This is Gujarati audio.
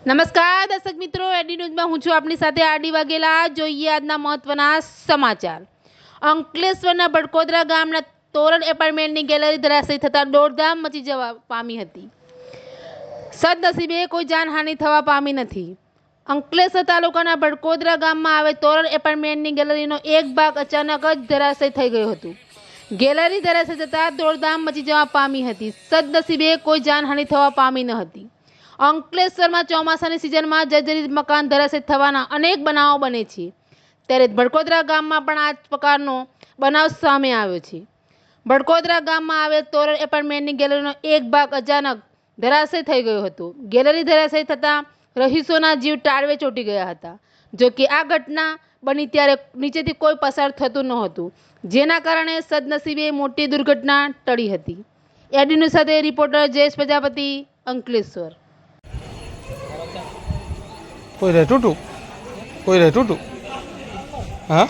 નમસ્કાર દર્શક મિત્રો, એડી ન્યૂઝમાં હું છું આપની સાથે આરડી વાઘેલા। જોઈએ આજના મહત્વના સમાચાર। અંકલેશ્વરના બડકોદરા ગામના તોરણ એપાર્ટમેન્ટની ગેલેરી ધરાશયી થતાં દોડધામ મચી જવા પામી હતી। સદનસીબે કોઈ જાનહાનિ થવા પામી નથી। અંકલેશ્વર તાલુકાના બડકોદરા ગામમાં આવેલ તોરણ એપાર્ટમેન્ટની ગેલેરીનો એક ભાગ અચાનક જ ધરાશયી થઈ ગયો હતો। ગેલેરી ધરાશયી થતાં દોડધામ મચી જવા પામી હતી। સદનસીબે કોઈ જાનહાનિ થવા પામી ન હતી। અંકલેશ્વરમાં ચોમાસાની સિઝનમાં જર્જરિત મકાન ધરાશયી થવાના અનેક બનાવો બને છે, ત્યારે બડકોદરા ગામમાં પણ આ જ પ્રકારનો બનાવ સામે આવ્યો છે। બડકોદરા ગામમાં આવેલ તોરણ એપાર્ટમેન્ટની ગેલેરીનો એક ભાગ અચાનક ધરાશયી થઈ ગયો હતો। ગેલેરી ધરાશયી થતાં રહીશોના જીવ તાળવે ચોંટી ગયા હતા। જો કે આ ઘટના બની ત્યારે નીચેથી કોઈ પસાર થતું નહોતું, જેના કારણે સદનસીબે મોટી દુર્ઘટના ટળી હતી। એડી ન્યૂઝ સાથે રિપોર્ટર જયેશ પ્રજાપતિ, અંકલેશ્વર। કોઈ રે ટૂટું हाँ